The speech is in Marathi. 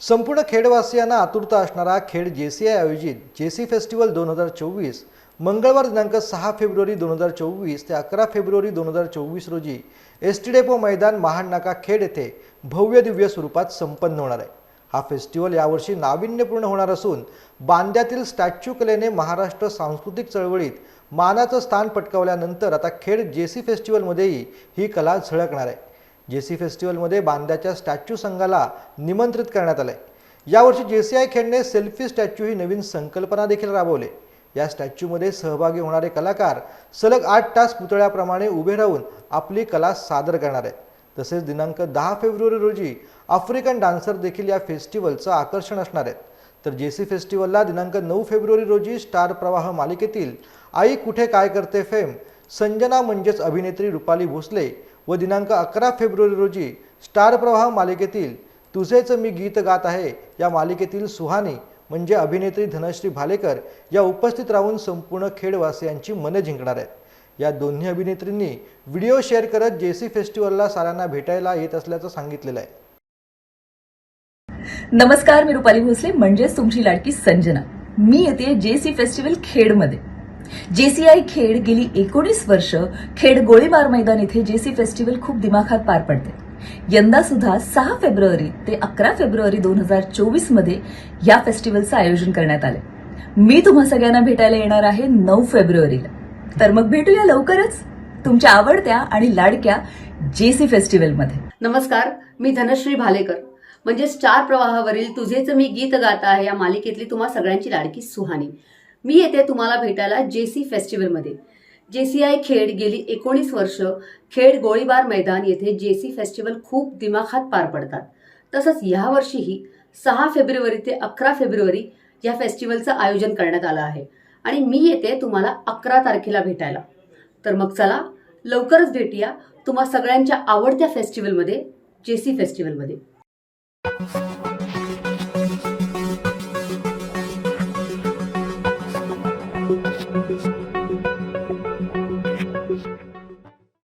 संपूर्ण खेडवासियांना आतुरता असणारा खेड JCI आयोजित JC फेस्टिवल 2024 मंगळवार दिनांक 6 फेब्रुवारी 2024 ते 11 फेब्रुवारी 2024 रोजी ST डेपो मैदान महाडनाका खेड येथे भव्य दिव्य स्वरूपात संपन्न होणार आहे। हा फेस्टिवल यावर्षी नाविन्यपूर्ण होणार असून बांद्यातील स्टॅच्यू कलेने महाराष्ट्र सांस्कृतिक चळवळीत मानाचं स्थान पटकावल्यानंतर आता खेड JC फेस्टिवलमध्येही ही कला झळकणार आहे। JC फेस्टिवलमध्ये बांद्याच्या स्टॅच्यू संघाला निमंत्रित करण्यात आले। यावर्षी JCI खेडने सेल्फी स्टॅच्यू ही नवीन संकल्पना देखील राबवली। या स्टॅच्यूमध्ये सहभागी होणारे कलाकार सलग 8 तास पुतळ्याप्रमाणे उभे राहून आपली कला सादर करणार आहेत। तसेच दिनांक 10 फेब्रुवारी रोजी आफ्रिकन डान्सर देखील या फेस्टिवलचं आकर्षण असणार आहेत। तर JC फेस्टिवलला दिनांक 9 फेब्रुवारी रोजी स्टार प्रवाह मालिकेतील आई कुठे काय करते फेम संजना म्हणजेच अभिनेत्री रुपाली भोसले व दिनांक 11 फेब्रुवारी रोजी स्टार प्रवाह मालिकेतील तुझेच मी गीत गात आहे या मालिकेतील सुहानी म्हणजे अभिनेत्री धनश्री भालेकर या उपस्थित राहून संपूर्ण खेडवासियांची मने जिंकणार आहेत। या दोन्ही अभिनेत्रींनी व्हिडिओ शेअर करत JC फेस्टिवलला साऱ्यांना भेटायला येत असल्याचं सांगितलेलं आहे। नमस्कार, मी रुपाली भोसले म्हणजेच तुमची लाडकी संजना। मी येते JC फेस्टिवल खेडमध्ये। JCI खेड गेली 19 वर्ष खेड गोळीबार मैदान येथे JC फेस्टिवल खूप दिमाखात पार पडते। यंदा सुद्धा 6 फेब्रुवारी ते 11 फेब्रुवारी 2024 मध्ये या फेस्टिवलचं आयोजन करण्यात आले। मी तुम्हा सगळ्यांना भेटायला येणार आहे 9 फेब्रुवारीला। तर मग भेटूया लवकरच तुमच्या आवडत्या आणि लाडक्या JC फेस्टिवलमध्ये। नमस्कार, मी धनश्री भालेकर म्हणजे स्टार प्रवाहावरील तुझेच मी गीत गात आहे या मालिकेतली तुम्हा सगळ्यांची लाडकी सुहानी। मी येते तुम्हाला भेटायला JC फेस्टिवलमध्ये। JCI खेड गेली 19 वर्ष खेड गोळीबार मैदान येथे JC फेस्टिवल खूप दिमाखात पार पडतात। तसंच यावर्षीही 6 फेब्रुवारी ते 11 फेब्रुवारी या फेस्टिवलचं आयोजन करण्यात आलं आहे आणि मी येते तुम्हाला 11 तारखेला भेटायला। तर मग चला लवकरच भेटूया तुम्हा सगळ्यांच्या आवडत्या फेस्टिवलमध्ये JC फेस्टिवलमध्ये।